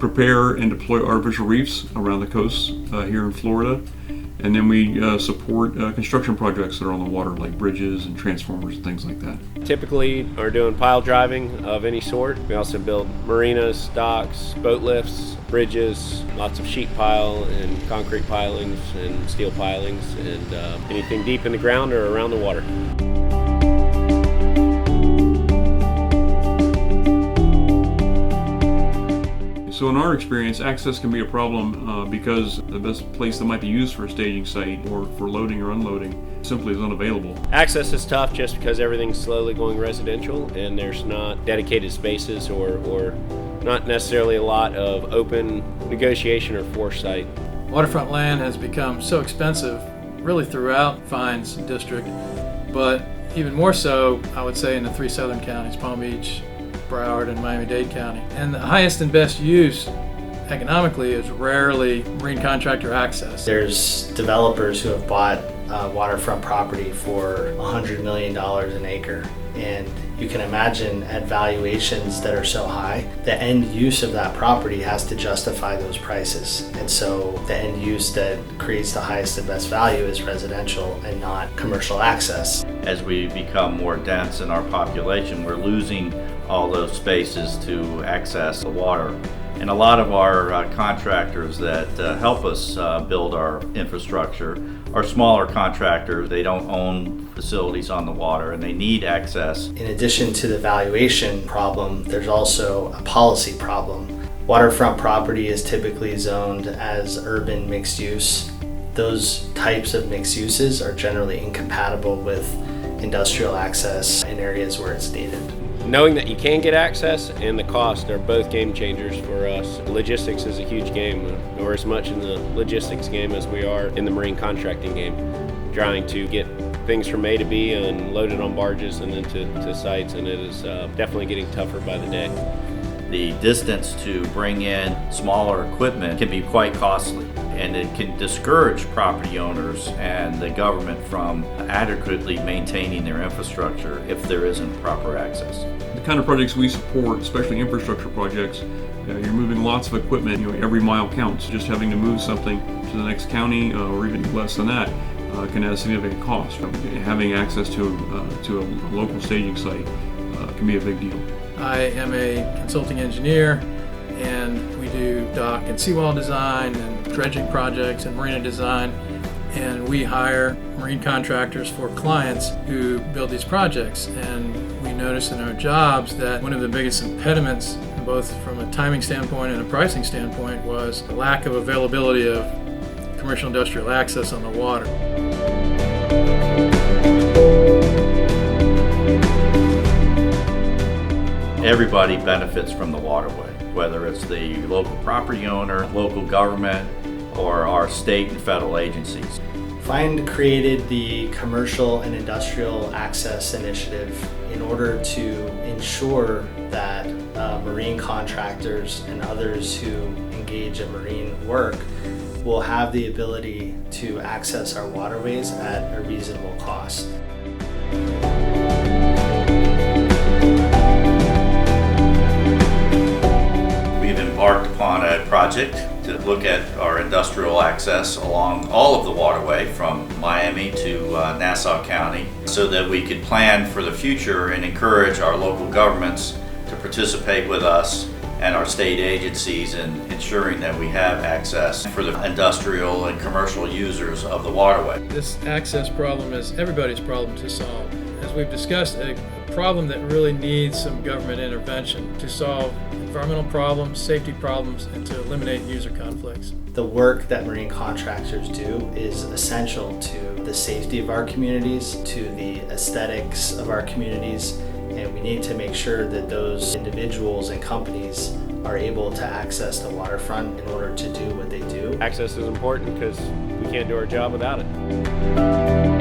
prepare and deploy artificial reefs around the coast here in Florida. And then we support construction projects that are on the water, like bridges and transformers and things like that. Typically are doing pile driving of any sort. We also build marinas, docks, boat lifts, bridges, lots of sheet pile and concrete pilings and steel pilings, and anything deep in the ground or around the water. So in our experience, access can be a problem because the best place that might be used for a staging site or for loading or unloading simply is unavailable. Access is tough just because everything's slowly going residential and there's not dedicated spaces or not necessarily a lot of open negotiation or foresight. Waterfront land has become so expensive really throughout Fines District, but even more so, I would say, in the three southern counties, Palm Beach, Broward, and Miami-Dade County. And the highest and best use economically is rarely marine contractor access. There's developers who have bought waterfront property for $100 million an acre, and you can imagine at valuations that are so high, the end use of that property has to justify those prices. And so the end use that creates the highest and best value is residential and not commercial access. As we become more dense in our population, we're losing all those spaces to access the water. And a lot of our contractors that help us build our infrastructure are smaller contractors. They don't own facilities on the water and they need access. In addition to the valuation problem, there's also a policy problem. Waterfront property is typically zoned as urban mixed use. Those types of mixed uses are generally incompatible with industrial access in areas where it's needed. Knowing that you can get access and the cost are both game changers for us. Logistics is a huge game. We're as much in the logistics game as we are in the marine contracting game, trying to get things from A to B and loaded on barges and then to sites, and it is definitely getting tougher by the day. The distance to bring in smaller equipment can be quite costly, and it can discourage property owners and the government from adequately maintaining their infrastructure if there isn't proper access. The kind of projects we support, especially infrastructure projects, you're moving lots of equipment. Every mile counts. Just having to move something to the next county or even less than that can add significant cost. Having access to a local staging site can be a big deal. I am a consulting engineer, and we do dock and seawall design and dredging projects and marina design, and we hire marine contractors for clients who build these projects. And we notice in our jobs that one of the biggest impediments, both from a timing standpoint and a pricing standpoint, was the lack of availability of commercial industrial access on the water. Everybody benefits from the waterway, whether it's the local property owner, local government, or our state and federal agencies. FIND created the Commercial and Industrial Access Initiative in order to ensure that marine contractors and others who engage in marine work will have the ability to access our waterways at a reasonable cost. Embarked upon a project to look at our industrial access along all of the waterway from Miami to Nassau County so that we could plan for the future and encourage our local governments to participate with us and our state agencies in ensuring that we have access for the industrial and commercial users of the waterway. This access problem is everybody's problem to solve. As we've discussed, a problem that really needs some government intervention to solve environmental problems, safety problems, and to eliminate user conflicts. The work that marine contractors do is essential to the safety of our communities, to the aesthetics of our communities, and we need to make sure that those individuals and companies are able to access the waterfront in order to do what they do. Access is important because we can't do our job without it.